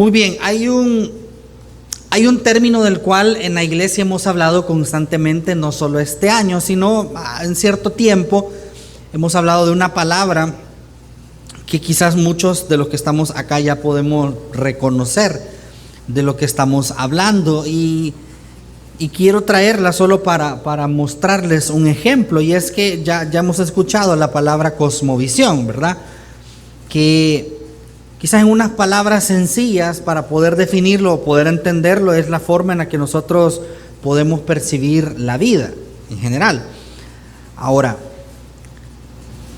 Muy bien, hay un término del cual en la iglesia hemos hablado constantemente, no solo este año, sino en cierto tiempo hemos hablado de una palabra que quizás muchos de los que estamos acá ya podemos reconocer de lo que estamos hablando, y quiero traerla solo para mostrarles un ejemplo, y es que ya hemos escuchado la palabra cosmovisión, ¿verdad? Que quizás en unas palabras sencillas para poder definirlo o poder entenderlo es la forma en la que nosotros podemos percibir la vida en general. Ahora,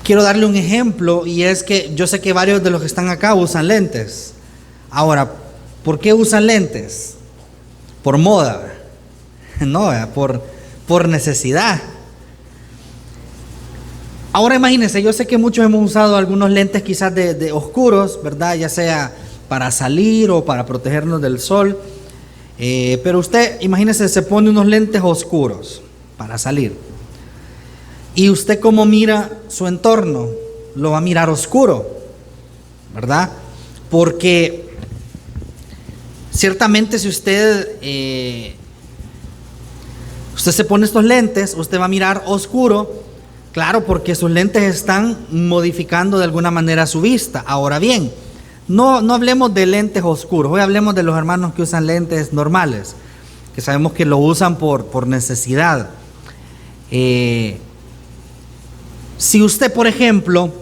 quiero darle un ejemplo, y es que yo sé que varios de los que están acá usan lentes. Ahora, ¿por qué usan lentes? Por moda, no, por necesidad. Ahora imagínense, yo sé que muchos hemos usado algunos lentes quizás de oscuros, ¿verdad? Ya sea para salir o para protegernos del sol. Pero usted, imagínense, se pone unos lentes oscuros para salir. Y usted, ¿cómo mira su entorno? Lo va a mirar oscuro, ¿verdad? Porque ciertamente si usted se pone estos lentes, usted va a mirar oscuro. Claro, porque sus lentes están modificando de alguna manera su vista. Ahora bien, no hablemos de lentes oscuros, hoy hablemos de los hermanos que usan lentes normales, que sabemos que lo usan por necesidad. Si usted, por ejemplo,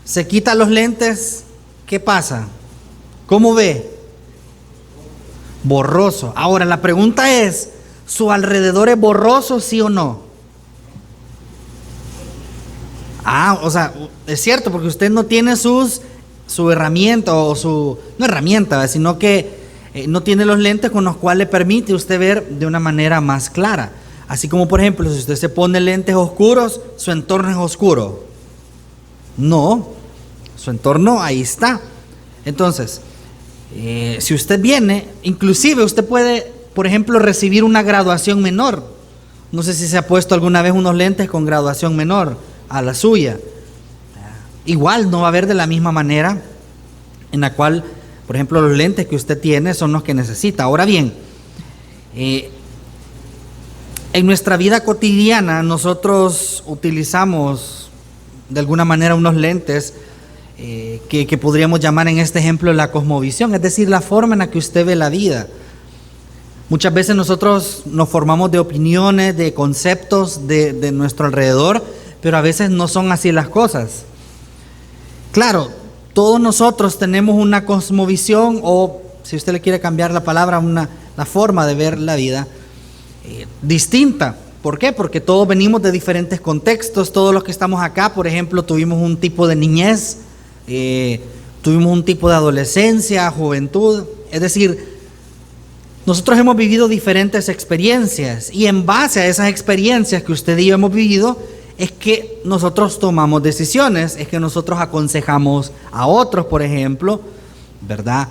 se quita los lentes, ¿qué pasa? ¿Cómo ve? Borroso. Ahora la pregunta es, ¿su alrededor es borroso, sí o no? O sea, es cierto, porque usted no tiene su herramienta no herramienta, sino que no tiene los lentes con los cuales le permite usted ver de una manera más clara. Así como, por ejemplo, si usted se pone lentes oscuros, su entorno es oscuro. No, su entorno ahí está. Entonces, si usted viene, inclusive usted puede, por ejemplo, recibir una graduación menor. No sé si se ha puesto alguna vez unos lentes con graduación menor a la suya. Igual no va a ver de la misma manera en la cual, por ejemplo, los lentes que usted tiene son los que necesita. Ahora bien, en nuestra vida cotidiana nosotros utilizamos de alguna manera unos lentes que podríamos llamar en este ejemplo la cosmovisión, es decir, la forma en la que usted ve la vida. Muchas veces nosotros nos formamos de opiniones, de conceptos de nuestro alrededor, pero a veces no son así las cosas. Claro, todos nosotros tenemos una cosmovisión, o si usted le quiere cambiar la palabra, la forma de ver la vida distinta. ¿Por qué? Porque todos venimos de diferentes contextos. Todos los que estamos acá, por ejemplo, tuvimos un tipo de niñez, tuvimos un tipo de adolescencia, juventud. Es decir, nosotros hemos vivido diferentes experiencias, y en base a esas experiencias que usted y yo hemos vivido, es que nosotros tomamos decisiones, es que nosotros aconsejamos a otros, por ejemplo, ¿verdad?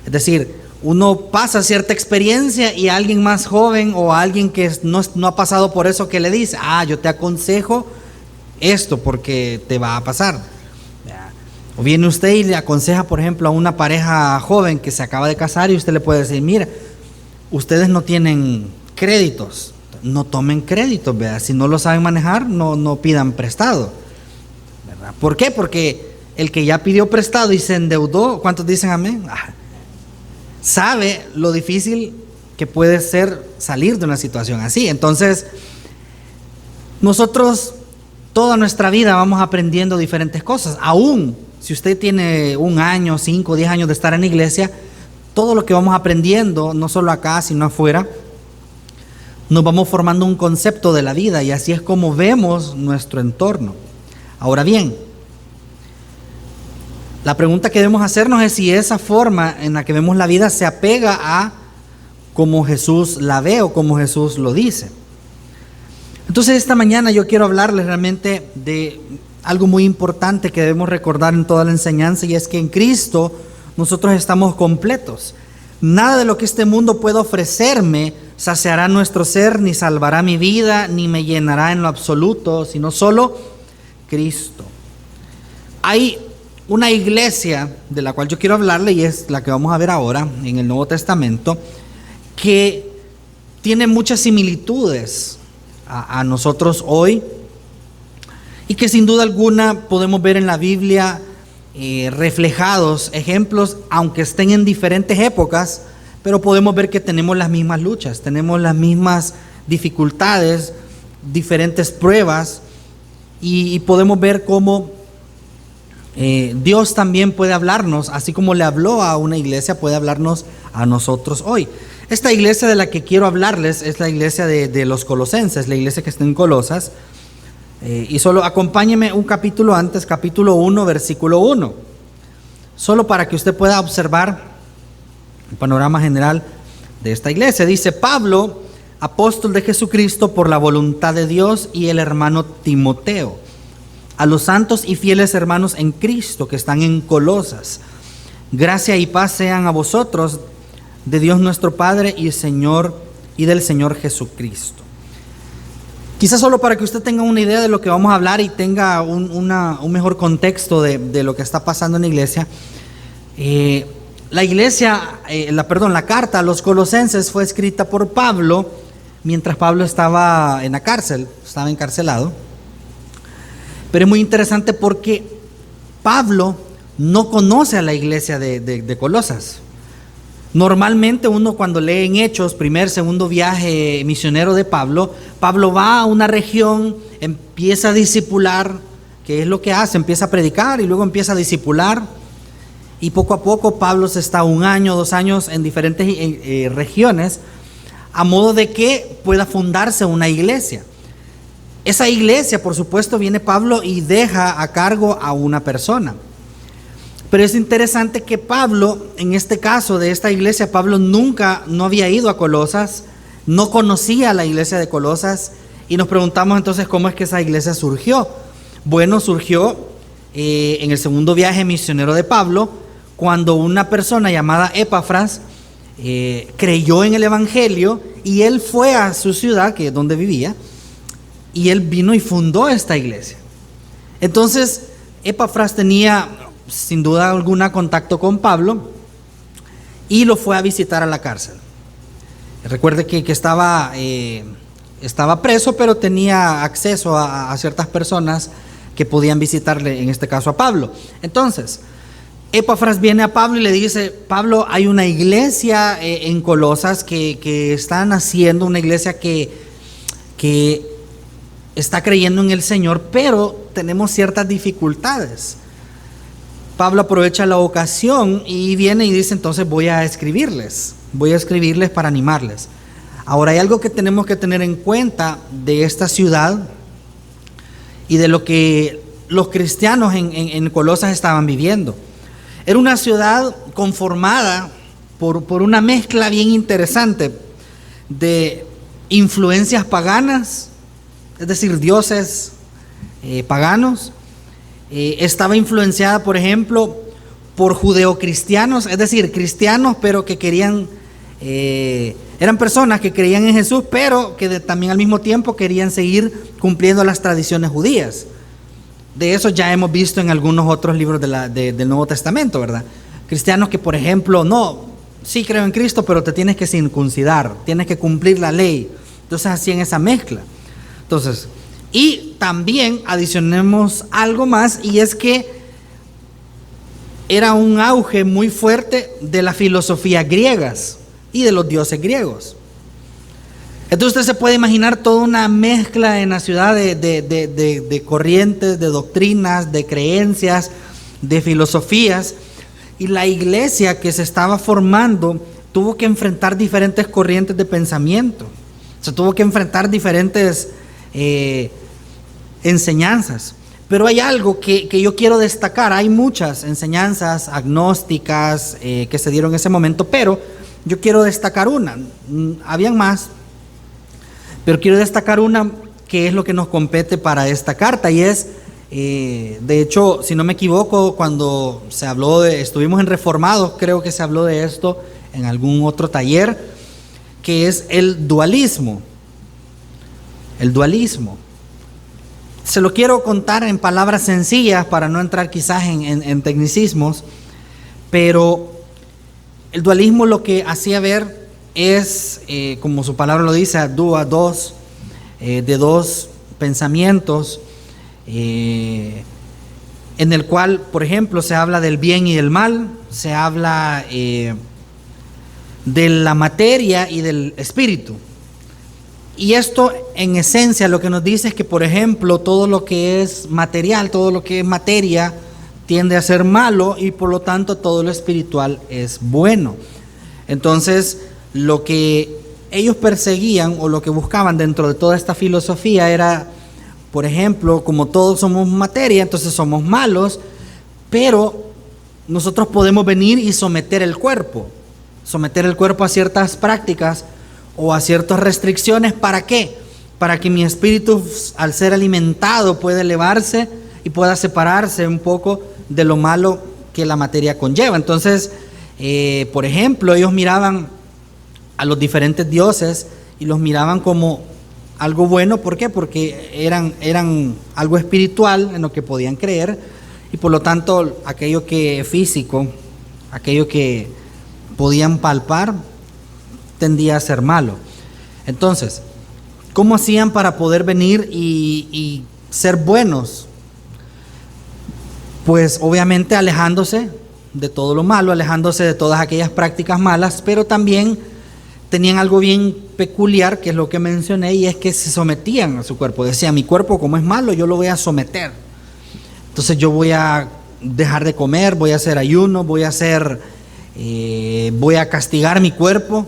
Es decir, uno pasa cierta experiencia y alguien más joven o alguien que no ha pasado por eso, que le dice, yo te aconsejo esto porque te va a pasar. O viene usted y le aconseja, por ejemplo, a una pareja joven que se acaba de casar, y usted le puede decir, mira, ustedes no tienen créditos, no tomen créditos, ¿verdad? Si no lo saben manejar, no pidan prestado, ¿verdad? ¿Por qué? Porque el que ya pidió prestado y se endeudó, ¿cuántos dicen amén? Sabe lo difícil que puede ser salir de una situación así. Entonces, nosotros toda nuestra vida vamos aprendiendo diferentes cosas. Aún si usted tiene 1 año, 5, 10 años de estar en la iglesia, todo lo que vamos aprendiendo, no solo acá, sino afuera, nos vamos formando un concepto de la vida, y así es como vemos nuestro entorno. Ahora bien, la pregunta que debemos hacernos es si esa forma en la que vemos la vida se apega a como Jesús la ve o como Jesús lo dice. Entonces esta mañana yo quiero hablarles realmente de algo muy importante que debemos recordar en toda la enseñanza, y es que en Cristo nosotros estamos completos. Nada de lo que este mundo pueda ofrecerme saciará nuestro ser, ni salvará mi vida, ni me llenará en lo absoluto, sino solo Cristo. Hay una iglesia de la cual yo quiero hablarle, y es la que vamos a ver ahora en el Nuevo Testamento, que tiene muchas similitudes a nosotros hoy, y que sin duda alguna podemos ver en la Biblia reflejados ejemplos, aunque estén en diferentes épocas, pero podemos ver que tenemos las mismas luchas, tenemos las mismas dificultades, diferentes pruebas, y podemos ver cómo Dios también puede hablarnos, así como le habló a una iglesia, puede hablarnos a nosotros hoy. Esta iglesia de la que quiero hablarles es la iglesia de los Colosenses, la iglesia que está en Colosas. Y solo acompáñeme un capítulo antes, capítulo 1, versículo 1, solo para que usted pueda observar el panorama general de esta iglesia. Dice: Pablo, apóstol de Jesucristo por la voluntad de Dios, y el hermano Timoteo, a los santos y fieles hermanos en Cristo que están en Colosas, gracia y paz sean a vosotros de Dios nuestro Padre y del Señor Jesucristo. Quizás solo para que usted tenga una idea de lo que vamos a hablar y tenga un mejor contexto de lo que está pasando en la iglesia. La carta a los Colosenses fue escrita por Pablo mientras Pablo estaba en la cárcel, estaba encarcelado. Pero es muy interesante porque Pablo no conoce a la iglesia de Colosas. Normalmente uno, cuando lee en Hechos, primer, segundo viaje misionero de Pablo, Pablo va a una región, empieza a discipular, que es lo que hace, empieza a predicar y luego empieza a discipular, y poco a poco Pablo se está 1 año, 2 años en diferentes regiones, a modo de que pueda fundarse una iglesia. Esa iglesia, por supuesto, viene Pablo y deja a cargo a una persona. Pero es interesante que Pablo, en este caso de esta iglesia, Pablo no había ido a Colosas, no conocía a la iglesia de Colosas, y nos preguntamos entonces cómo es que esa iglesia surgió. Bueno, surgió en el segundo viaje misionero de Pablo, cuando una persona llamada Epafras creyó en el evangelio, y él fue a su ciudad, que es donde vivía, y él vino y fundó esta iglesia. Entonces Epafras tenía sin duda alguna contacto con Pablo y lo fue a visitar a la cárcel. Recuerde que estaba preso, pero tenía acceso a ciertas personas que podían visitarle, en este caso a Pablo. Entonces Epafras viene a Pablo y le dice: Pablo, hay una iglesia en Colosas que están haciendo, una iglesia que está creyendo en el Señor, pero tenemos ciertas dificultades. Pablo aprovecha la ocasión y viene y dice: entonces voy a escribirles para animarles. Ahora, hay algo que tenemos que tener en cuenta de esta ciudad y de lo que los cristianos en Colosas estaban viviendo. Era una ciudad conformada por una mezcla bien interesante de influencias paganas, es decir, dioses paganos. Estaba influenciada, por ejemplo, por judeocristianos, es decir, cristianos, pero que querían, eran personas que creían en Jesús, pero que también al mismo tiempo querían seguir cumpliendo las tradiciones judías. De eso ya hemos visto en algunos otros libros del Nuevo Testamento, ¿verdad? Cristianos que, por ejemplo, sí creo en Cristo, pero te tienes que circuncidar, tienes que cumplir la ley. Entonces hacían esa mezcla. Entonces, y también adicionemos algo más, y es que era un auge muy fuerte de las filosofías griegas y de los dioses griegos. Entonces usted se puede imaginar toda una mezcla en la ciudad de corrientes, de doctrinas, de creencias, de filosofías, y la iglesia que se estaba formando tuvo que enfrentar diferentes corrientes de pensamiento, se tuvo que enfrentar diferentes enseñanzas. Pero hay algo que yo quiero destacar. Hay muchas enseñanzas agnósticas que se dieron en ese momento, pero yo quiero destacar una. Habían más, pero quiero destacar una que es lo que nos compete para esta carta, y es, de hecho, si no me equivoco, cuando se habló estuvimos en Reformados, creo que se habló de esto en algún otro taller, que es el dualismo. El dualismo. Se lo quiero contar en palabras sencillas para no entrar quizás en tecnicismos, pero el dualismo lo que hacía ver es, como su palabra lo dice, de dos pensamientos, en el cual, por ejemplo, se habla del bien y del mal, se habla de la materia y del espíritu. Y esto en esencia lo que nos dice es que, por ejemplo, todo lo que es material, todo lo que es materia tiende a ser malo, y por lo tanto todo lo espiritual es bueno. Entonces, lo que ellos perseguían o lo que buscaban dentro de toda esta filosofía era, por ejemplo, como todos somos materia, entonces somos malos, pero nosotros podemos venir y someter el cuerpo a ciertas prácticas o a ciertas restricciones. ¿Para qué? Para que mi espíritu, al ser alimentado, pueda elevarse y pueda separarse un poco de lo malo que la materia conlleva. Entonces, por ejemplo, ellos miraban a los diferentes dioses y los miraban como algo bueno. ¿Por qué? Porque eran algo espiritual en lo que podían creer, y por lo tanto aquello que físico, aquello que podían palpar, tendía a ser malo. Entonces, ¿cómo hacían para poder venir y ser buenos? Pues obviamente alejándose de todo lo malo, alejándose de todas aquellas prácticas malas, pero también tenían algo bien peculiar, que es lo que mencioné, y es que se sometían a su cuerpo. Decían, mi cuerpo como es malo, yo lo voy a someter. Entonces yo voy a dejar de comer, voy a hacer ayuno, voy a castigar mi cuerpo,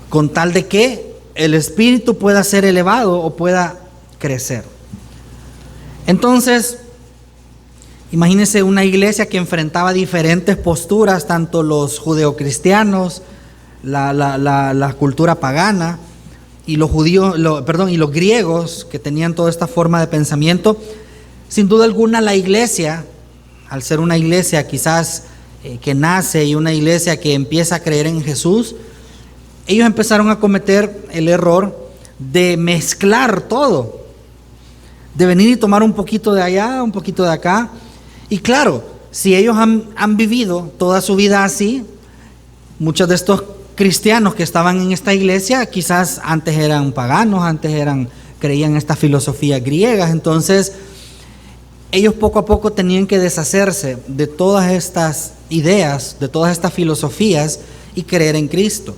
con tal de que el espíritu pueda ser elevado o pueda crecer. Entonces, imagínense una iglesia que enfrentaba diferentes posturas, tanto los judeocristianos, la cultura pagana, y los judíos, y los griegos, que tenían toda esta forma de pensamiento. Sin duda alguna, la iglesia, al ser una iglesia quizás que nace y una iglesia que empieza a creer en Jesús, ellos empezaron a cometer el error de mezclar todo, de venir y tomar un poquito de allá, un poquito de acá. Y claro, si ellos han vivido toda su vida así, muchos de estos cristianos que estaban en esta iglesia quizás antes eran paganos, creían estas filosofías griegas. Entonces ellos poco a poco tenían que deshacerse de todas estas ideas, de todas estas filosofías, y creer en Cristo.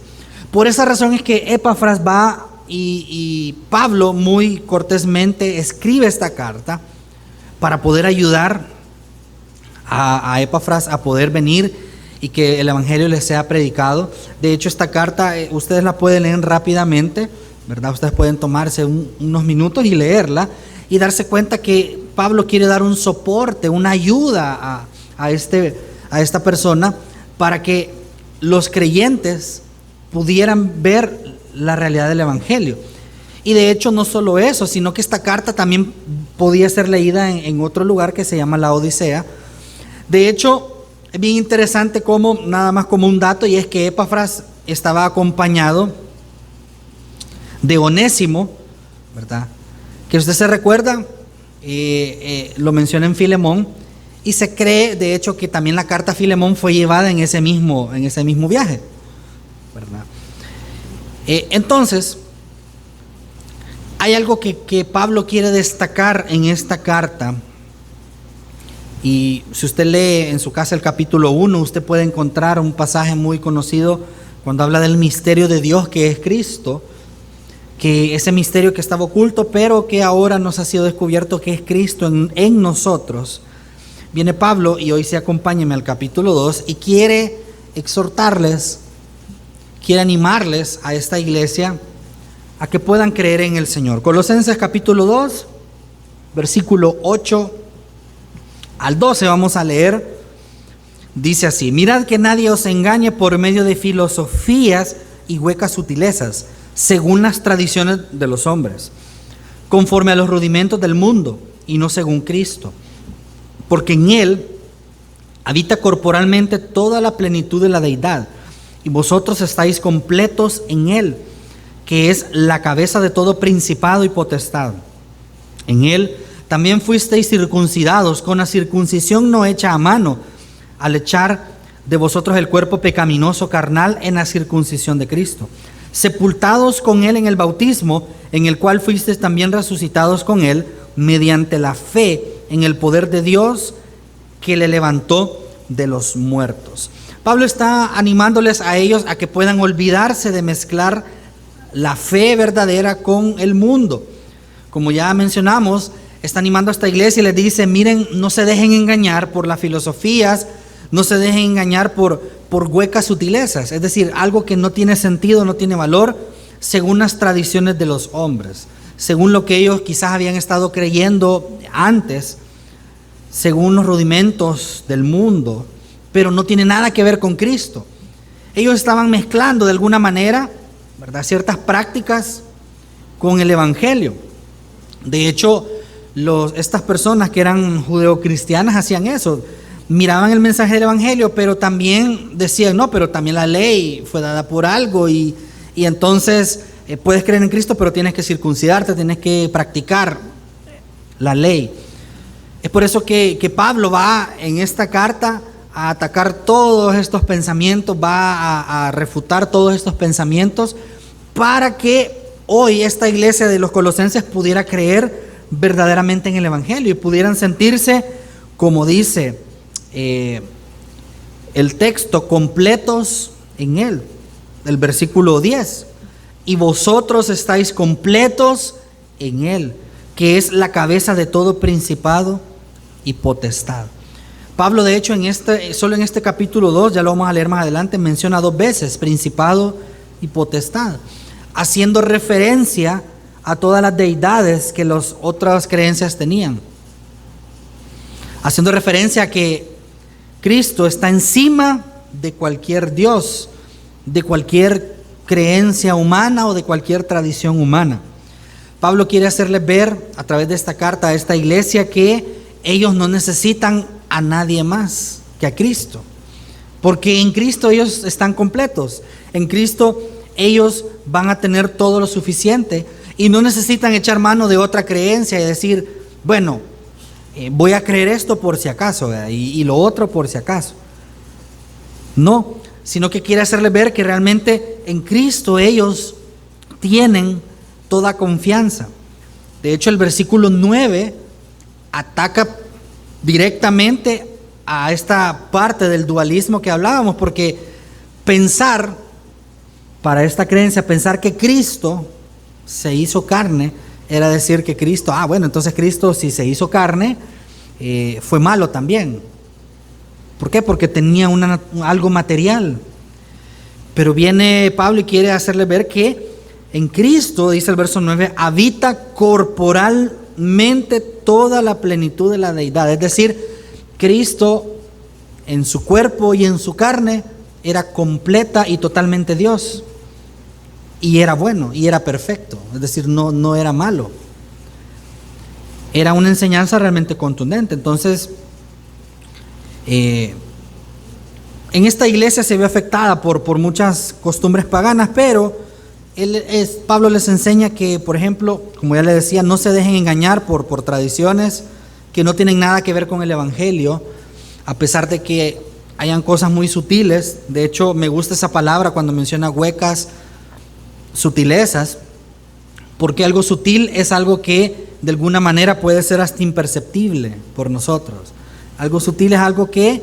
Por esa razón es que Epafras va y Pablo muy cortésmente escribe esta carta para poder ayudar a Epafras a poder venir y que el evangelio les sea predicado. De hecho, esta carta ustedes la pueden leer rápidamente, ¿verdad? Ustedes pueden tomarse unos minutos y leerla y darse cuenta que Pablo quiere dar un soporte, una ayuda a esta persona, para que los creyentes pudieran ver la realidad del evangelio. Y de hecho no solo eso, sino que esta carta también podía ser leída en otro lugar que se llama la Odisea. De hecho, es bien interesante como, nada más como un dato, y es que Epafras estaba acompañado de Onésimo, ¿verdad? Que usted se recuerda, lo menciona en Filemón, y se cree de hecho que también la carta a Filemón fue llevada en ese mismo viaje, ¿verdad? Entonces, hay algo que Pablo quiere destacar en esta carta, y si usted lee en su casa el capítulo 1, usted puede encontrar un pasaje muy conocido cuando habla del misterio de Dios, que es Cristo, que ese misterio que estaba oculto, pero que ahora nos ha sido descubierto, que es Cristo en nosotros. Viene Pablo, y hoy sí acompáñenme al capítulo 2, y quiere exhortarles, quiere animarles a esta iglesia a que puedan creer en el Señor. Colosenses capítulo 2, versículo 8 al 12 vamos a leer. Dice así: mirad que nadie os engañe por medio de filosofías y huecas sutilezas, según las tradiciones de los hombres, conforme a los rudimentos del mundo, y no según Cristo. Porque en Él habita corporalmente toda la plenitud de la deidad, y vosotros estáis completos en Él, que es la cabeza de todo principado y potestad. En Él también fuisteis circuncidados con la circuncisión no hecha a mano, al echar de vosotros el cuerpo pecaminoso carnal en la circuncisión de Cristo, sepultados con Él en el bautismo, en el cual fuisteis también resucitados con Él, mediante la fe en el poder de Dios que le levantó de los muertos. Pablo está animándoles a ellos a que puedan olvidarse de mezclar la fe verdadera con el mundo. Como ya mencionamos, está animando a esta iglesia y les dice: miren, no se dejen engañar por las filosofías, no se dejen engañar por huecas sutilezas, es decir, algo que no tiene sentido, no tiene valor, según las tradiciones de los hombres, según lo que ellos quizás habían estado creyendo antes, según los rudimentos del mundo, pero no tiene nada que ver con Cristo. Ellos estaban mezclando de alguna manera, ¿verdad?, ciertas prácticas con el Evangelio. De hecho, estas personas que eran judeocristianas hacían eso. Miraban el mensaje del Evangelio, pero también decían: no, pero también la ley fue dada por algo y entonces puedes creer en Cristo, pero tienes que circuncidarte, tienes que practicar la ley. Es por eso que Pablo va en esta carta a atacar todos estos pensamientos, va a refutar todos estos pensamientos, para que hoy esta iglesia de los colosenses pudiera creer verdaderamente en el Evangelio y pudieran sentirse, como dice el texto, completos en Él. El versículo 10: y vosotros estáis completos en Él, que es la cabeza de todo principado y potestad. Pablo, de hecho, solo en este capítulo 2, ya lo vamos a leer más adelante, menciona 2 veces principado y potestad, haciendo referencia a todas las deidades que las otras creencias tenían, haciendo referencia a que Cristo está encima de cualquier Dios, de cualquier creencia humana o de cualquier tradición humana. Pablo quiere hacerles ver a través de esta carta a esta iglesia que ellos no necesitan a nadie más que a Cristo, porque en Cristo ellos están completos. En Cristo ellos van a tener todo lo suficiente y no necesitan echar mano de otra creencia y decir: bueno, voy a creer esto por si acaso, y lo otro por si acaso. No, sino que quiere hacerles ver que realmente en Cristo ellos tienen toda confianza. De hecho, el versículo 9 ataca directamente a esta parte del dualismo que hablábamos, porque para esta creencia, pensar que Cristo se hizo carne era decir que Cristo, entonces Cristo, si se hizo carne, fue malo también. ¿Por qué? Porque tenía algo material. Pero viene Pablo y quiere hacerle ver que en Cristo, dice el verso 9, habita corporalmente toda la plenitud de la deidad. Es decir, Cristo en su cuerpo y en su carne era completa y totalmente Dios. Y era bueno, y era perfecto, es decir, no era malo. Era una enseñanza realmente contundente. Entonces, en esta iglesia se ve afectada por muchas costumbres paganas, pero Pablo les enseña que, por ejemplo, como ya les decía, no se dejen engañar por tradiciones que no tienen nada que ver con el Evangelio, a pesar de que hayan cosas muy sutiles. De hecho, me gusta esa palabra cuando menciona huecas, sutilezas, porque algo sutil es algo que de alguna manera puede ser hasta imperceptible por nosotros. Algo sutil es algo que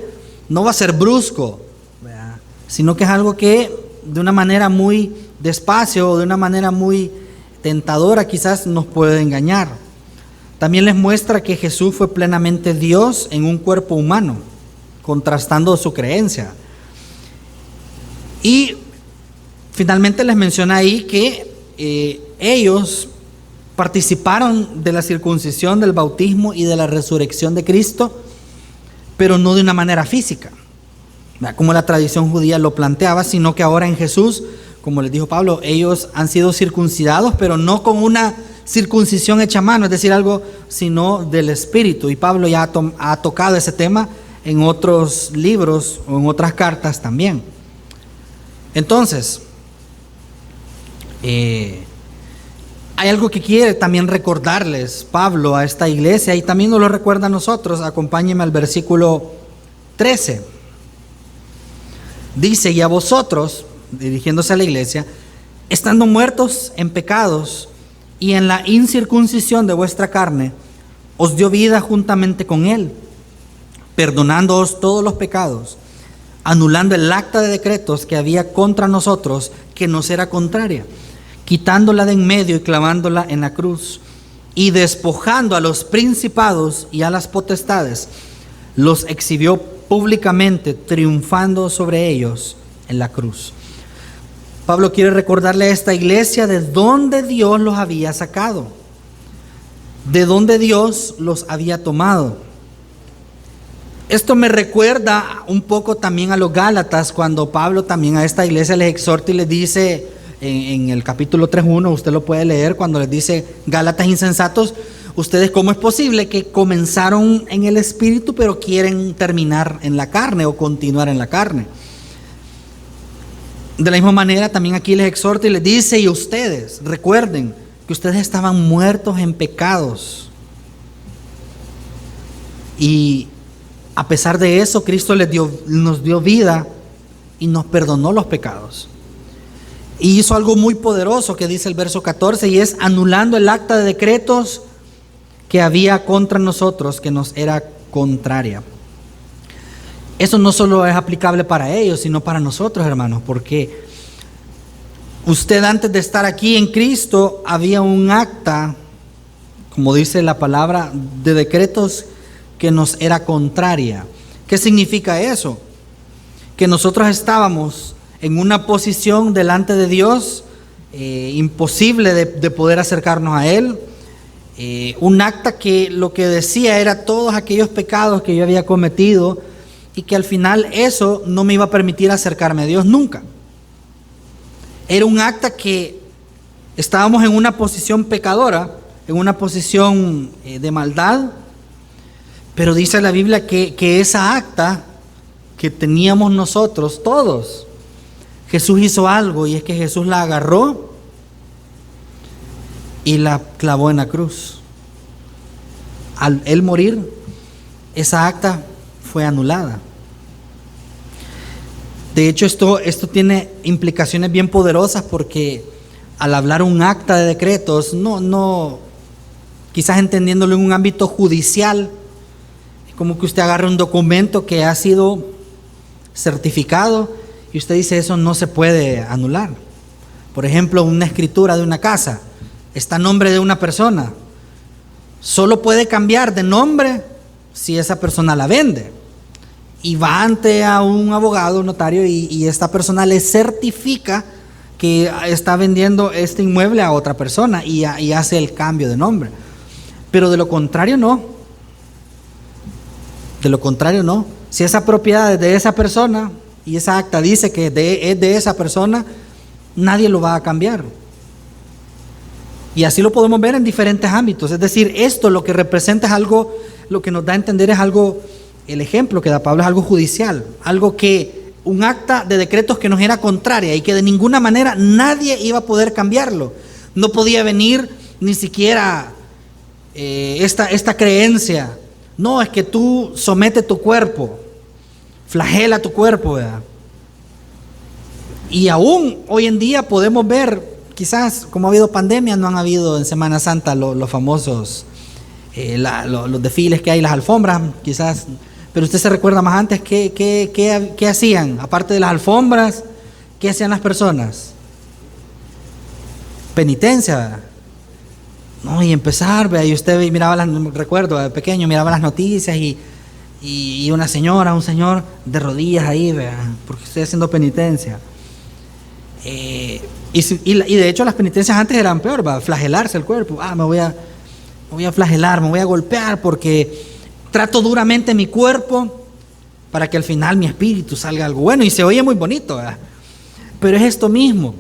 no va a ser brusco, ¿verdad?, sino que es algo que de una manera muy despacio o de una manera muy tentadora quizás nos puede engañar. También les muestra que Jesús fue plenamente Dios en un cuerpo humano, contrastando su creencia. Y finalmente les menciona ahí que ellos participaron de la circuncisión, del bautismo y de la resurrección de Cristo, pero no de una manera física, como la tradición judía lo planteaba, sino que ahora en Jesús, como les dijo Pablo, ellos han sido circuncidados, pero no con una circuncisión hecha a mano, es decir, algo sino del Espíritu. Y Pablo ya ha tocado ese tema en otros libros o en otras cartas también. Hay algo que quiere también recordarles Pablo a esta iglesia y también nos lo recuerda a nosotros. Acompáñenme al versículo 13. Dice: y a vosotros, dirigiéndose a la iglesia, estando muertos en pecados y en la incircuncisión de vuestra carne, os dio vida juntamente con él, perdonándoos todos los pecados, anulando el acta de decretos que había contra nosotros, que nos era contraria, quitándola de en medio y clavándola en la cruz, y despojando a los principados y a las potestades, los exhibió públicamente, triunfando sobre ellos en la cruz. Pablo quiere recordarle a esta iglesia de dónde Dios los había sacado, de dónde Dios los había tomado. Esto me recuerda un poco también a los Gálatas, cuando Pablo también a esta iglesia les exhorta y les dice en el capítulo 3:1, usted lo puede leer, cuando les dice: Gálatas insensatos, ustedes, ¿cómo es posible que comenzaron en el espíritu pero quieren terminar en la carne o continuar en la carne? De la misma manera también aquí les exhorta y les dice: y ustedes recuerden que ustedes estaban muertos en pecados, y a pesar de eso Cristo nos dio vida y nos perdonó los pecados. Y hizo algo muy poderoso que dice el verso 14, y es anulando el acta de decretos que había contra nosotros, que nos era contraria. Eso no solo es aplicable para ellos, sino para nosotros, hermanos, porque usted, antes de estar aquí en Cristo, había un acta, como dice la palabra, de decretos que nos era contraria. ¿Qué significa eso? Que nosotros estábamos en una posición delante de Dios imposible de poder acercarnos a Él. Un acta que lo que decía era todos aquellos pecados que yo había cometido, y que al final eso no me iba a permitir acercarme a Dios nunca. Era un acta que estábamos en una posición pecadora, en una posición de maldad, pero dice la Biblia que esa acta que teníamos nosotros, todos, Jesús hizo algo, y es que Jesús la agarró y la clavó en la cruz. Al Él morir, esa acta fue anulada. De hecho, esto tiene implicaciones bien poderosas, porque al hablar un acta de decretos, no, quizás entendiéndolo en un ámbito judicial, es como que usted agarre un documento que ha sido certificado y usted dice: eso no se puede anular. Por ejemplo, una escritura de una casa está a nombre de una persona, solo puede cambiar de nombre si esa persona la vende, y va ante a un abogado, un notario, y esta persona le certifica que está vendiendo este inmueble a otra persona, y hace el cambio de nombre. Pero de lo contrario no. De lo contrario no. Si esa propiedad es de esa persona y esa acta dice que es de esa persona, nadie lo va a cambiar. Y así lo podemos ver en diferentes ámbitos. Es decir, esto lo que representa es algo, lo que nos da a entender es algo, el ejemplo que da Pablo es algo judicial, algo que, un acta de decretos que nos era contraria y que de ninguna manera nadie iba a poder cambiarlo. No podía venir ni siquiera esta creencia: no, es que tú somete tu cuerpo, flagela tu cuerpo, ¿verdad? Y aún hoy en día podemos ver, quizás como ha habido pandemia, no han habido en Semana Santa los famosos los desfiles que hay, las alfombras, quizás, pero usted se recuerda más antes qué hacían, aparte de las alfombras, ¿qué hacían las personas? Penitencia, ¿verdad? No, y empezar, ¿verdad? Y usted miraba recuerdo de pequeño, miraba las noticias y una señora, un señor de rodillas ahí, ¿verdad? Porque estoy haciendo penitencia. Y de hecho las penitencias antes eran peor, ¿verdad? Flagelarse el cuerpo. Me voy a flagelar, me voy a golpear porque trato duramente mi cuerpo para que al final mi espíritu salga algo bueno, y se oye muy bonito, ¿verdad? Pero es esto mismo.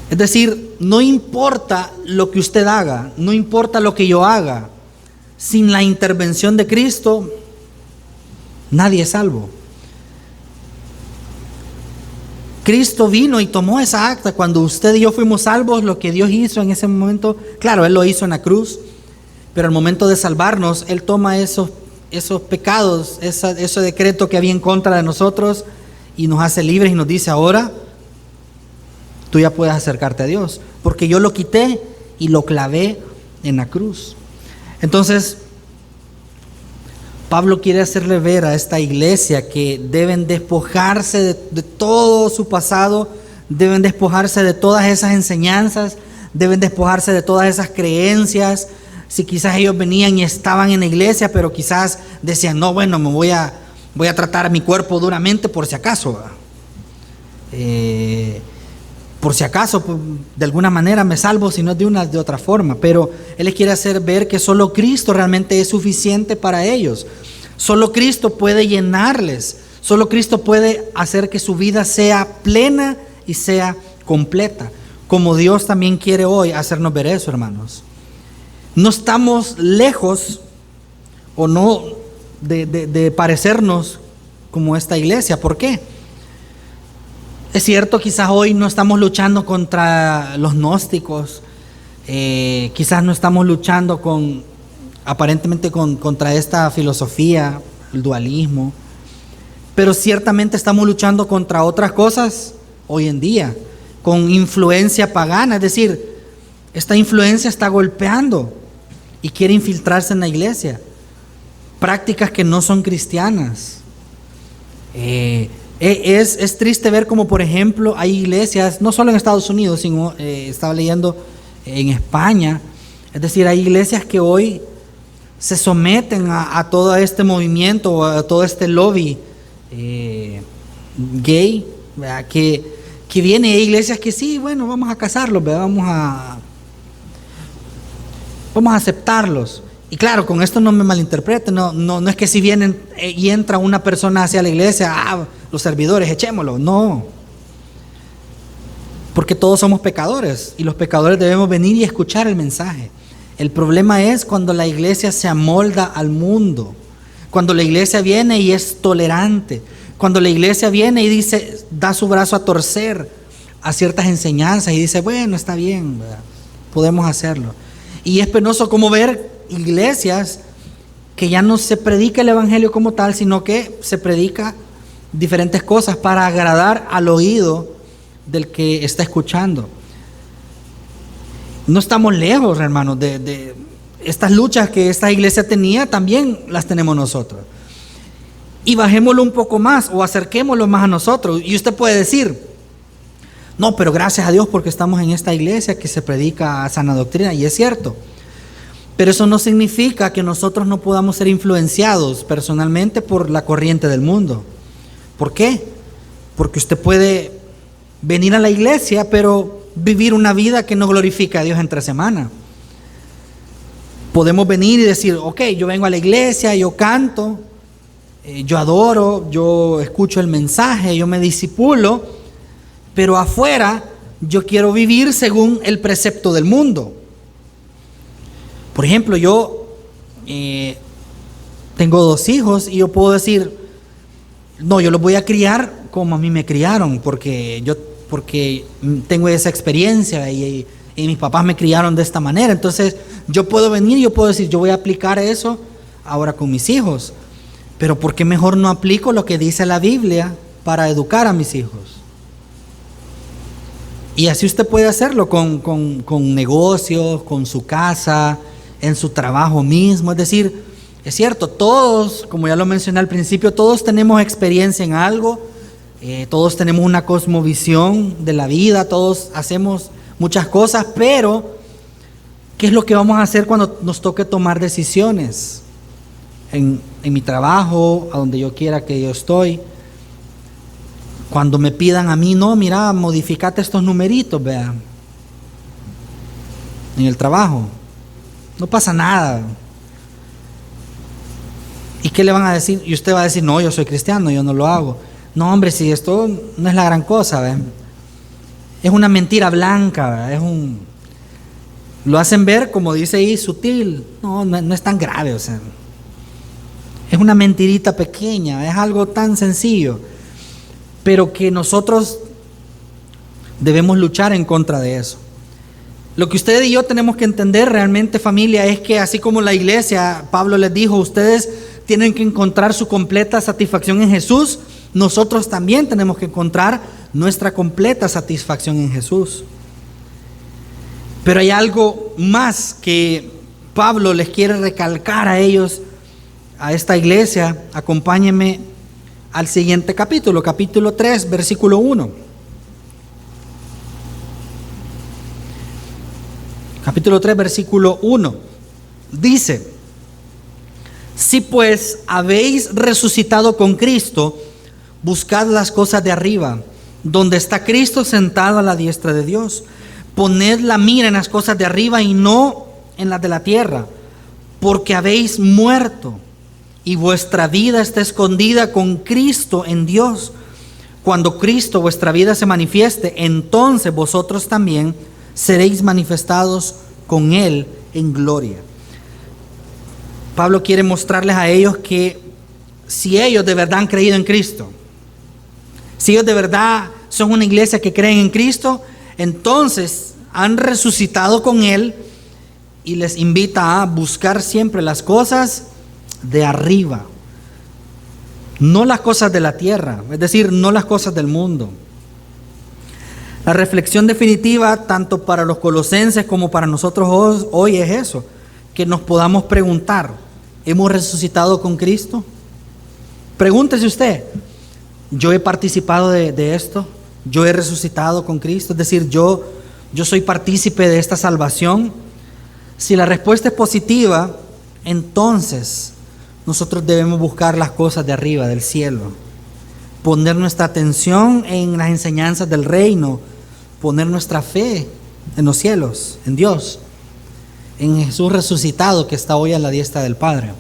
Es decir, no importa lo que usted haga, no importa lo que yo haga, sin la intervención de Cristo, nadie es salvo. Cristo vino y tomó esa acta. Cuando usted y yo fuimos salvos, lo que Dios hizo en ese momento, claro, Él lo hizo en la cruz, pero al momento de salvarnos, Él toma esos pecados, ese decreto que había en contra de nosotros y nos hace libres y nos dice: ahora tú ya puedes acercarte a Dios, porque yo lo quité y lo clavé en la cruz. Entonces, Pablo quiere hacerle ver a esta iglesia que deben despojarse de todo su pasado, deben despojarse de todas esas enseñanzas, deben despojarse de todas esas creencias. Si quizás ellos venían y estaban en la iglesia, pero quizás decían: no, bueno, me voy a tratar mi cuerpo duramente por si acaso. Por si acaso, de alguna manera me salvo, si no de otra forma. Pero Él les quiere hacer ver que solo Cristo realmente es suficiente para ellos. Solo Cristo puede llenarles. Solo Cristo puede hacer que su vida sea plena y sea completa. Como Dios también quiere hoy hacernos ver eso, hermanos. No estamos lejos o no de parecernos como esta iglesia. ¿Por qué? Es cierto, quizás hoy no estamos luchando contra los gnósticos, quizás no estamos luchando aparentemente contra esta filosofía, el dualismo, pero ciertamente estamos luchando contra otras cosas hoy en día, con influencia pagana. Es decir, esta influencia está golpeando y quiere infiltrarse en la iglesia, prácticas que no son cristianas. Es triste ver como, por ejemplo, hay iglesias, no solo en Estados Unidos, sino estaba leyendo en España. Es decir, hay iglesias que hoy se someten a todo este movimiento, a todo este lobby gay, ¿verdad? Que viene, hay iglesias que sí, bueno, vamos a casarlos, ¿verdad? Vamos a aceptarlos. Y claro, con esto no me malinterpreten, no es que si vienen y entra una persona hacia la iglesia, los servidores, echémoslo. No. Porque todos somos pecadores y los pecadores debemos venir y escuchar el mensaje. El problema es cuando la iglesia se amolda al mundo, cuando la iglesia viene y es tolerante, cuando la iglesia viene y dice, da su brazo a torcer a ciertas enseñanzas y dice: bueno, está bien, ¿verdad? Podemos hacerlo. Y es penoso como ver iglesias que ya no se predica el evangelio como tal, sino que se predica diferentes cosas para agradar al oído del que está escuchando. No estamos lejos, hermanos, de estas luchas que esta iglesia tenía, también las tenemos nosotros. Y bajémoslo un poco más o acerquémoslo más a nosotros. Y usted puede decir: no, pero gracias a Dios porque estamos en esta iglesia que se predica sana doctrina. Y es cierto. Pero eso no significa que nosotros no podamos ser influenciados personalmente por la corriente del mundo. ¿Por qué? Porque usted puede venir a la iglesia, pero vivir una vida que no glorifica a Dios entre semana. Podemos venir y decir: ok, yo vengo a la iglesia, yo canto, yo adoro, yo escucho el mensaje, yo me discipulo, pero afuera yo quiero vivir según el precepto del mundo. Por ejemplo, yo tengo 2 hijos y yo puedo decir: no, yo los voy a criar como a mí me criaron, porque tengo esa experiencia y mis papás me criaron de esta manera. Entonces yo puedo venir y yo puedo decir: yo voy a aplicar eso ahora con mis hijos. Pero ¿por qué mejor no aplico lo que dice la Biblia para educar a mis hijos? Y así usted puede hacerlo con negocios, con su casa, en su trabajo mismo. Es decir, es cierto, todos, como ya lo mencioné al principio, todos tenemos experiencia en algo, todos tenemos una cosmovisión de la vida, todos hacemos muchas cosas, pero ¿qué es lo que vamos a hacer cuando nos toque tomar decisiones? En mi trabajo, a donde yo quiera que yo estoy, cuando me pidan a mí: no, mira, modificate estos numeritos, vea, en el trabajo. No pasa nada. ¿Y qué le van a decir? Y usted va a decir: no, yo soy cristiano, yo no lo hago. No, hombre, si esto no es la gran cosa, ¿ve? Es una mentira blanca, ¿ve? Lo hacen ver, como dice ahí, sutil. No es tan grave, o sea. Es una mentirita pequeña, es algo tan sencillo. Pero que nosotros Debemos luchar en contra de eso. Lo que ustedes y yo tenemos que entender realmente, familia, es que así como la iglesia, Pablo les dijo, ustedes tienen que encontrar su completa satisfacción en Jesús. Nosotros también tenemos que encontrar nuestra completa satisfacción en Jesús. Pero hay algo más que Pablo les quiere recalcar a ellos, a esta iglesia. Acompáñenme al siguiente capítulo, capítulo 3, versículo 1. Capítulo 3, versículo 1. Dice: si pues habéis resucitado con Cristo, buscad las cosas de arriba, donde está Cristo sentado a la diestra de Dios. Poned la mira en las cosas de arriba y no en las de la tierra, porque habéis muerto y vuestra vida está escondida con Cristo en Dios. Cuando Cristo, vuestra vida, se manifieste, entonces vosotros también seréis manifestados con Él en gloria. Pablo quiere mostrarles a ellos que si ellos de verdad han creído en Cristo, si ellos de verdad son una iglesia que creen en Cristo, entonces han resucitado con Él, y les invita a buscar siempre las cosas de arriba, no las cosas de la tierra, es decir, no las cosas del mundo. La reflexión definitiva, tanto para los colosenses como para nosotros hoy, es eso, que nos podamos preguntar: ¿hemos resucitado con Cristo? Pregúntese usted: ¿yo he participado de esto? ¿Yo he resucitado con Cristo? Es decir, ¿yo soy partícipe de esta salvación? Si la respuesta es positiva, entonces nosotros debemos buscar las cosas de arriba, del cielo, poner nuestra atención en las enseñanzas del reino, poner nuestra fe en los cielos, en Dios, en Jesús resucitado que está hoy a la diestra del Padre.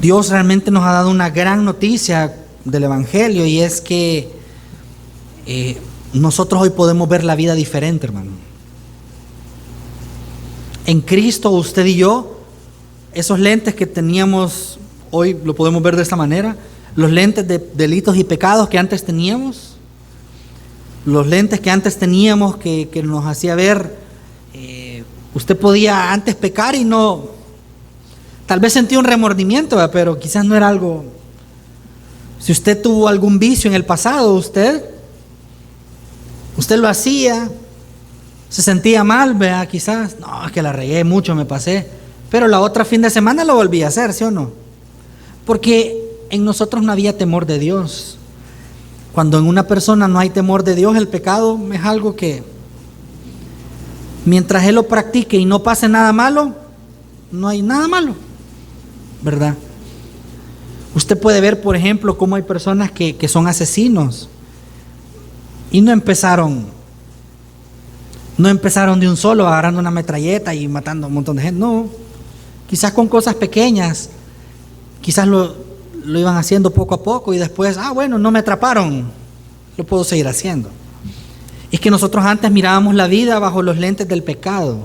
Dios realmente nos ha dado una gran noticia del Evangelio, y es que nosotros hoy podemos ver la vida diferente, hermano. En Cristo, usted y yo, esos lentes que teníamos hoy lo podemos ver de esta manera. Los lentes de delitos y pecados que antes teníamos, los lentes que antes teníamos que nos hacía ver, usted podía antes pecar y no, tal vez sentía un remordimiento, pero quizás no era algo. Si usted tuvo algún vicio en el pasado, usted lo hacía, se sentía mal, ¿verdad? Quizás, no, es que la regué mucho, me pasé, pero la otra fin de semana lo volví a hacer, ¿sí o no? Porque en nosotros no había temor de Dios. Cuando en una persona no hay temor de Dios, el pecado es algo que, mientras él lo practique y no pase nada malo, no hay nada malo, ¿verdad? Usted puede ver, por ejemplo, cómo hay personas que son asesinos y no empezaron de un solo agarrando una metralleta y matando a un montón de gente. No, quizás con cosas pequeñas, quizás lo iban haciendo poco a poco y después, bueno, no me atraparon, lo puedo seguir haciendo. Es que nosotros antes mirábamos la vida bajo los lentes del pecado,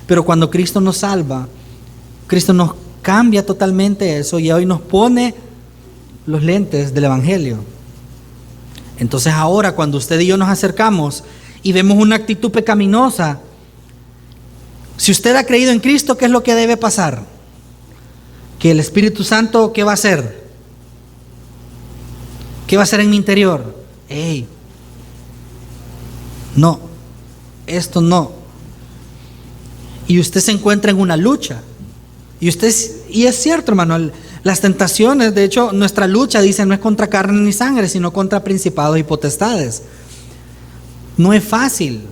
pero cuando Cristo nos salva, Cristo nos cambia totalmente eso y hoy nos pone los lentes del Evangelio. Entonces ahora, cuando usted y yo nos acercamos y vemos una actitud pecaminosa, si usted ha creído en Cristo, ¿qué es lo que debe pasar? Que el Espíritu Santo, ¿qué va a hacer? ¿Qué va a hacer en mi interior? No, esto no. Y usted se encuentra en una lucha. Y es cierto, hermano, las tentaciones, de hecho, nuestra lucha, dice, no es contra carne ni sangre, sino contra principados y potestades. No es fácil.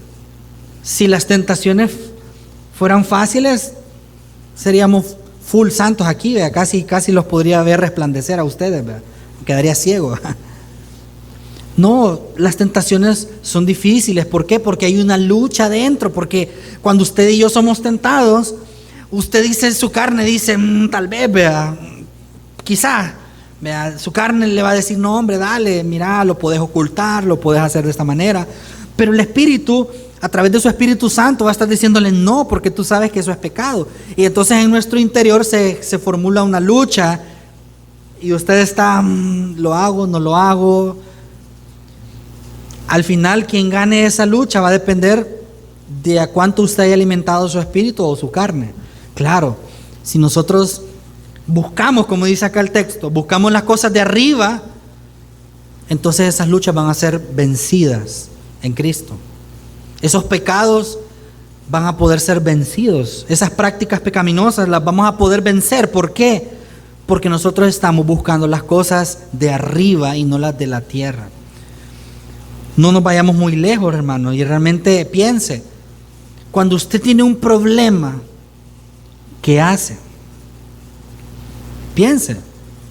Si las tentaciones fueran fáciles, seríamos full santos aquí, ¿verdad? Casi los podría ver resplandecer a ustedes, ¿verdad? Quedaría ciego. No, las tentaciones son difíciles. ¿Por qué? Porque hay una lucha adentro. Porque cuando usted y yo somos tentados, usted dice, su carne dice, tal vez, ¿verdad? Quizá, ¿verdad? Su carne le va a decir, no, hombre, dale, mira, lo puedes ocultar, lo puedes hacer de esta manera. Pero el Espíritu, a través de su Espíritu Santo, va a estar diciéndole no, porque tú sabes que eso es pecado. Y entonces en nuestro interior se formula una lucha y usted está, lo hago, no lo hago. Al final, quien gane esa lucha va a depender de a cuánto usted haya alimentado su espíritu o su carne. Claro, si nosotros buscamos, como dice acá el texto, buscamos las cosas de arriba, entonces esas luchas van a ser vencidas en Cristo. Esos pecados van a poder ser vencidos. Esas prácticas pecaminosas las vamos a poder vencer. ¿Por qué? Porque nosotros estamos buscando las cosas de arriba y no las de la tierra. No nos vayamos muy lejos, hermano, y realmente piense, cuando usted tiene un problema, ¿qué hace? Piense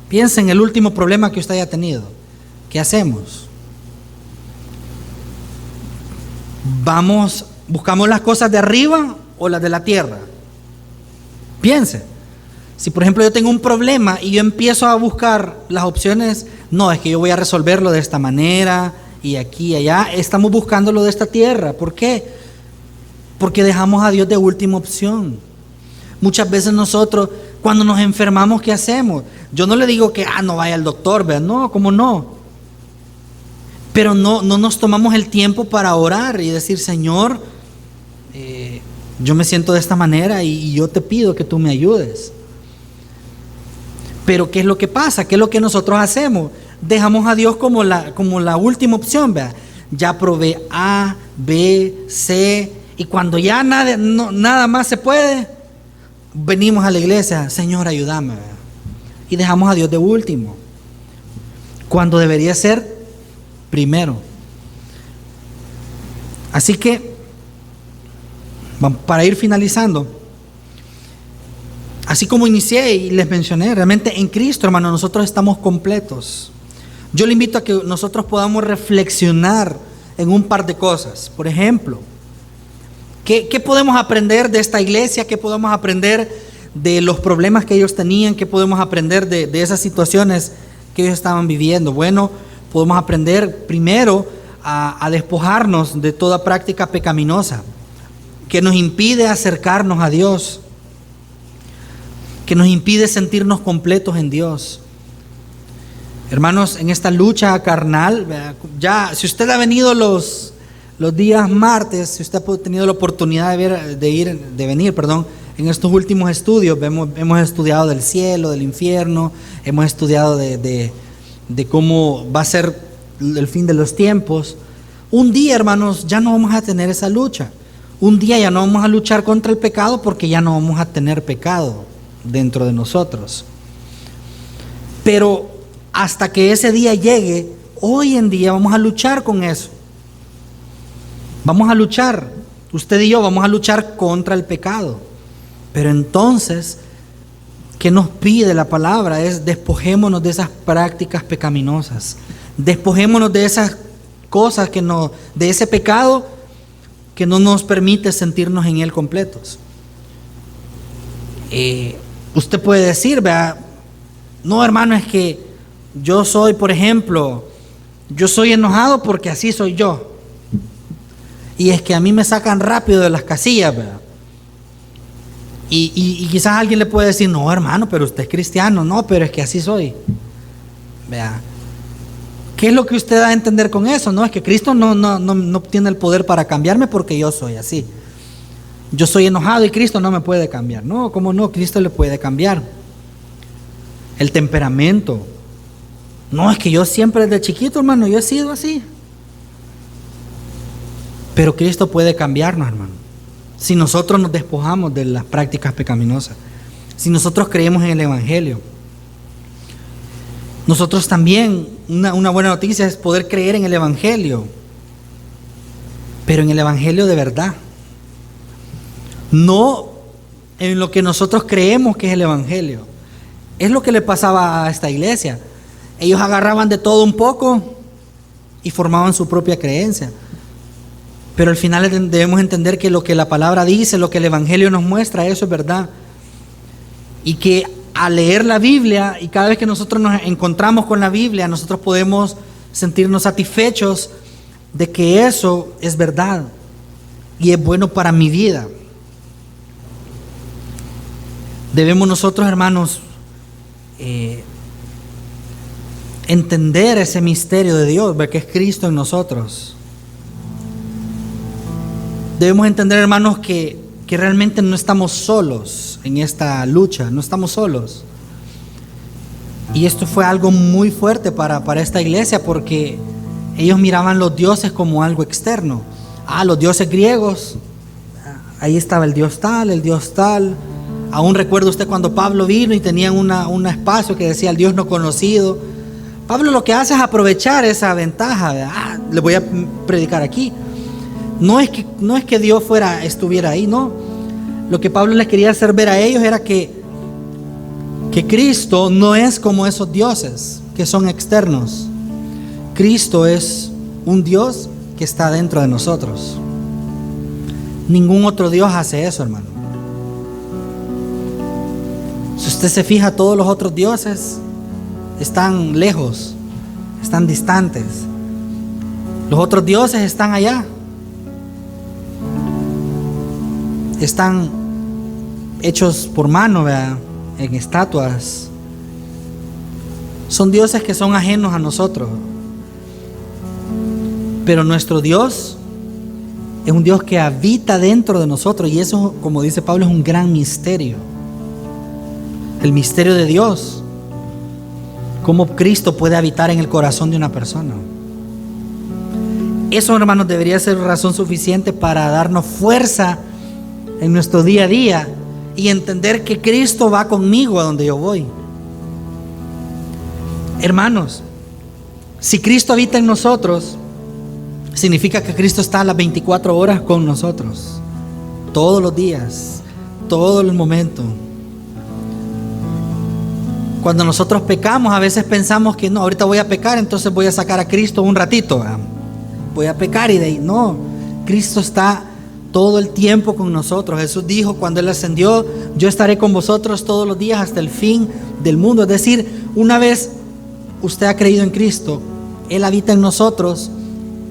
en el último problema que usted haya tenido. ¿Qué hacemos? ¿Buscamos las cosas de arriba o las de la tierra? Piense. Si por ejemplo yo tengo un problema y yo empiezo a buscar las opciones, no, es que yo voy a resolverlo de esta manera y aquí y allá, estamos buscando lo de esta tierra. ¿Por qué? Porque dejamos a Dios de última opción. Muchas veces nosotros, cuando nos enfermamos, ¿qué hacemos? Yo no le digo que no vaya al doctor, ¿verdad? No, ¿cómo no? Pero no nos tomamos el tiempo para orar y decir, Señor, yo me siento de esta manera y yo te pido que tú me ayudes. Pero ¿qué es lo que pasa? ¿Qué es lo que nosotros hacemos? Dejamos a Dios como la última opción, ¿verdad? Ya probé A, B, C, y cuando ya nada más se puede, venimos a la iglesia, Señor, ayúdame, ¿verdad? Y dejamos a Dios de último, cuando debería ser primero. Así que, para ir finalizando, así como inicié y les mencioné, realmente en Cristo, hermano, nosotros estamos completos. Yo le invito a que nosotros podamos reflexionar en un par de cosas. Por ejemplo, ¿qué podemos aprender de esta iglesia? ¿Qué podemos aprender de los problemas que ellos tenían? ¿Qué podemos aprender de esas situaciones que ellos estaban viviendo? Bueno, podemos aprender primero a despojarnos de toda práctica pecaminosa que nos impide acercarnos a Dios, que nos impide sentirnos completos en Dios. Hermanos, en esta lucha carnal, ya si usted ha venido los días martes, si usted ha tenido la oportunidad de venir, en estos últimos estudios, hemos estudiado del cielo, del infierno, hemos estudiado de cómo va a ser el fin de los tiempos. Un día, hermanos, ya no vamos a tener esa lucha. Un día ya no vamos a luchar contra el pecado porque ya no vamos a tener pecado dentro de nosotros. Pero hasta que ese día llegue, hoy en día vamos a luchar con eso. Vamos a luchar, usted y yo vamos a luchar contra el pecado. Pero entonces, ¿qué nos pide la palabra? Es despojémonos de esas prácticas pecaminosas. Despojémonos de esas cosas de ese pecado que no nos permite sentirnos en él completos. Usted puede decir, ¿verdad? No, hermano, es que yo soy, por ejemplo, yo soy enojado porque así soy yo. Y es que a mí me sacan rápido de las casillas, ¿verdad? Y quizás alguien le puede decir, no, hermano, pero usted es cristiano. No, pero es que así soy. ¿Verdad? ¿Qué es lo que usted da a entender con eso? No, es que Cristo no tiene el poder para cambiarme porque yo soy así. Yo soy enojado y Cristo no me puede cambiar. No, ¿cómo no? Cristo le puede cambiar. El temperamento. No, es que yo siempre desde chiquito, hermano, yo he sido así. Pero Cristo puede cambiarnos, hermano. Si nosotros nos despojamos de las prácticas pecaminosas. Si nosotros creemos en el Evangelio. Nosotros también, una buena noticia es poder creer en el Evangelio. Pero en el Evangelio de verdad. No en lo que nosotros creemos que es el Evangelio. Es lo que le pasaba a esta iglesia. Ellos agarraban de todo un poco y formaban su propia creencia. Pero al final debemos entender que lo que la palabra dice, lo que el Evangelio nos muestra, eso es verdad. Y que al leer la Biblia y cada vez que nosotros nos encontramos con la Biblia, nosotros podemos sentirnos satisfechos de que eso es verdad y es bueno para mi vida. Debemos nosotros, hermanos, entender ese misterio de Dios, que es Cristo en nosotros. Debemos entender, hermanos, que realmente no estamos solos en esta lucha, no estamos solos. Y esto fue algo muy fuerte para esta iglesia, porque ellos miraban los dioses como algo externo. Los dioses griegos, ahí estaba el dios tal, el dios tal. Aún recuerda usted cuando Pablo vino y tenían un espacio que decía el Dios no conocido. Pablo lo que hace es aprovechar esa ventaja. Le voy a predicar aquí. No es que Dios estuviera ahí, no. Lo que Pablo les quería hacer ver a ellos era que Cristo no es como esos dioses que son externos. Cristo es un Dios que está dentro de nosotros. Ningún otro Dios hace eso, hermano. Si usted se fija, todos los otros dioses están lejos, están distantes. Los otros dioses están allá. Están hechos por mano, ¿verdad? En estatuas. Son dioses que son ajenos a nosotros. Pero nuestro Dios es un Dios que habita dentro de nosotros, y eso, como dice Pablo, es un gran misterio. El misterio de Dios. Cómo Cristo puede habitar en el corazón de una persona. Eso, hermanos, debería ser razón suficiente para darnos fuerza en nuestro día a día y entender que Cristo va conmigo a donde yo voy. Hermanos, si Cristo habita en nosotros, significa que Cristo está a las 24 horas con nosotros, todos los días, todo el momento. Cuando nosotros pecamos, a veces pensamos que no, ahorita voy a pecar, entonces voy a sacar a Cristo un ratito, voy a pecar y de ahí no. Cristo está todo el tiempo con nosotros. Jesús dijo cuando Él ascendió: yo estaré con vosotros todos los días hasta el fin del mundo. Es decir, una vez usted ha creído en Cristo, Él habita en nosotros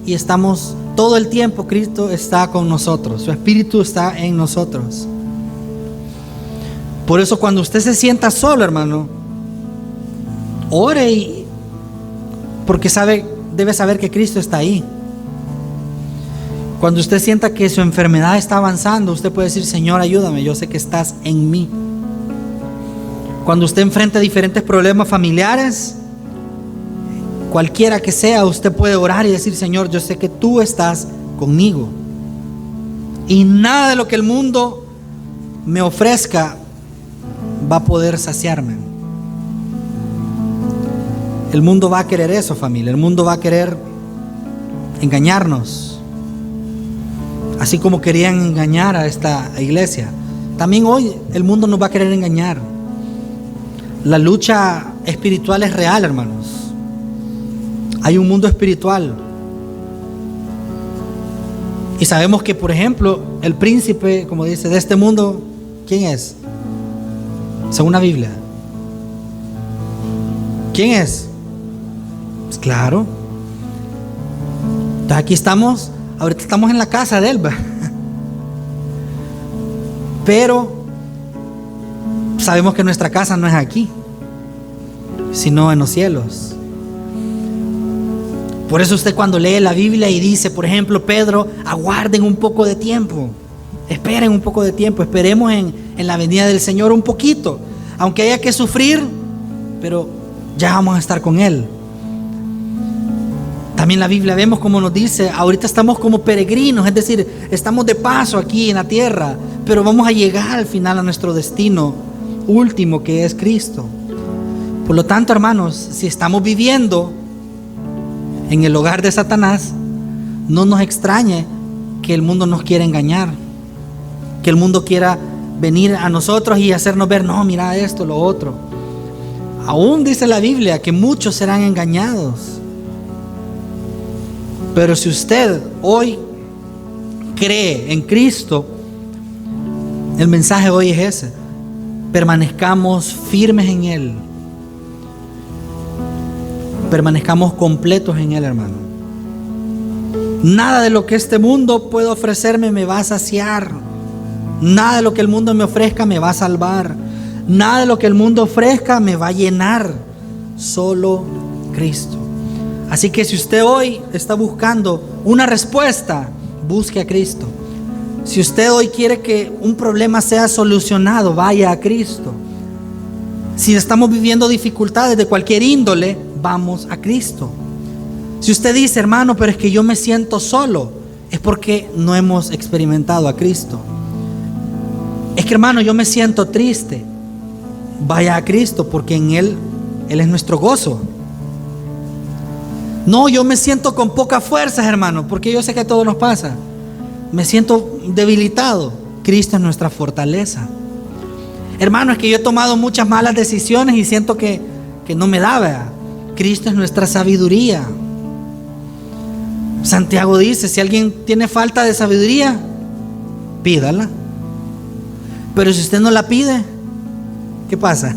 y estamos todo el tiempo. Cristo está con nosotros, su Espíritu está en nosotros. Por eso, cuando usted se sienta solo, hermano, ore, porque debe saber que Cristo está ahí. Cuando usted sienta que su enfermedad está avanzando, usted puede decir: Señor, ayúdame, yo sé que estás en mí. Cuando usted enfrenta diferentes problemas familiares, cualquiera que sea, usted puede orar y decir: Señor, yo sé que tú estás conmigo, y nada de lo que el mundo me ofrezca va a poder saciarme. El mundo va a querer eso, familia. El mundo va a querer engañarnos, así como querían engañar a esta iglesia. También hoy el mundo nos va a querer engañar. La lucha espiritual es real, hermanos. Hay un mundo espiritual. Y sabemos que, por ejemplo, el príncipe, como dice, de este mundo, ¿quién es? Según la Biblia. ¿Quién es? Pues claro. Entonces aquí estamos, ahorita estamos en la casa de Él, pero sabemos que nuestra casa no es aquí, sino en los cielos. Por eso usted, cuando lee la Biblia y dice, por ejemplo, Pedro: aguarden un poco de tiempo, esperen un poco de tiempo, esperemos en la venida del Señor un poquito, aunque haya que sufrir, pero ya vamos a estar con Él. También la Biblia vemos como nos dice: ahorita estamos como peregrinos, es decir, estamos de paso aquí en la tierra, pero vamos a llegar al final a nuestro destino último, que es Cristo. Por lo tanto, hermanos, si estamos viviendo en el hogar de Satanás, no nos extrañe que el mundo nos quiera engañar, que el mundo quiera venir a nosotros y hacernos ver: no, mira esto, lo otro. Aún dice la Biblia que muchos serán engañados. Pero si usted hoy cree en Cristo, el mensaje hoy es ese: permanezcamos firmes en Él, permanezcamos completos en Él, hermano. Nada de lo que este mundo puede ofrecerme me va a saciar. Nada de lo que el mundo me ofrezca me va a salvar. Nada de lo que el mundo ofrezca me va a llenar. Solo Cristo. Así que si usted hoy está buscando una respuesta, busque a Cristo. Si usted hoy quiere que un problema sea solucionado, vaya a Cristo. Si estamos viviendo dificultades de cualquier índole, vamos a Cristo. Si usted dice, hermano, pero es que yo me siento solo, es porque no hemos experimentado a Cristo. Es que, hermano, yo me siento triste, vaya a Cristo, porque en Él es nuestro gozo. No, yo me siento con pocas fuerzas, hermano, porque yo sé que a todos nos pasa. Me siento debilitado. Cristo es nuestra fortaleza. Hermano, es que yo he tomado muchas malas decisiones y siento que no me da, ¿verdad? Cristo es nuestra sabiduría. Santiago dice, si alguien tiene falta de sabiduría, pídala. Pero si usted no la pide, ¿qué pasa?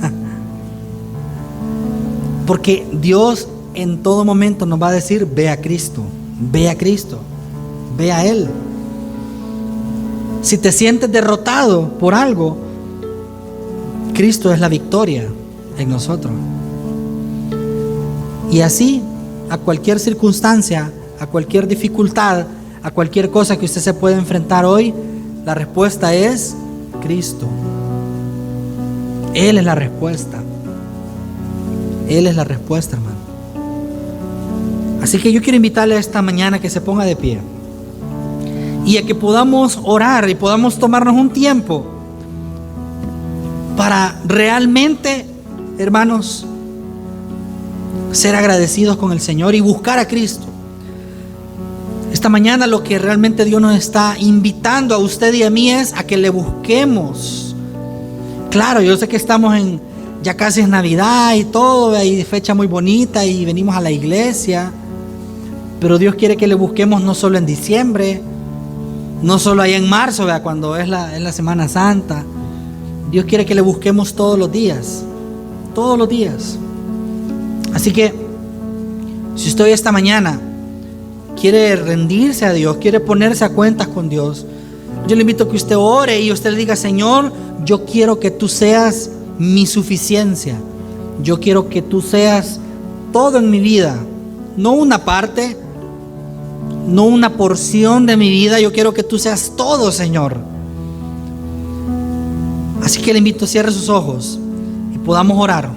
Porque Dios en todo momento nos va a decir, ve a Cristo, ve a Cristo, ve a Él. Si te sientes derrotado por algo, Cristo es la victoria en nosotros. Y así, a cualquier circunstancia, a cualquier dificultad, a cualquier cosa que usted se pueda enfrentar hoy, la respuesta es Cristo. Él es la respuesta. Él es la respuesta, hermano. Así que yo quiero invitarle esta mañana a que se ponga de pie y a que podamos orar y podamos tomarnos un tiempo para realmente, hermanos, ser agradecidos con el Señor y buscar a Cristo. Esta mañana lo que realmente Dios nos está invitando a usted y a mí es a que le busquemos. Claro, yo sé que estamos ya casi es Navidad y todo, hay fecha muy bonita y venimos a la iglesia, pero Dios quiere que le busquemos no solo en diciembre, no solo allá en marzo, ¿verdad? Cuando es la Semana Santa. Dios quiere que le busquemos todos los días, todos los días. Así que si usted hoy esta mañana quiere rendirse a Dios, quiere ponerse a cuentas con Dios, yo le invito a que usted ore y usted le diga, Señor, yo quiero que tú seas mi suficiencia. Yo quiero que tú seas todo en mi vida, no una parte, no una porción de mi vida. Yo quiero que tú seas todo, Señor. Así que le invito a cierre sus ojos y podamos orar.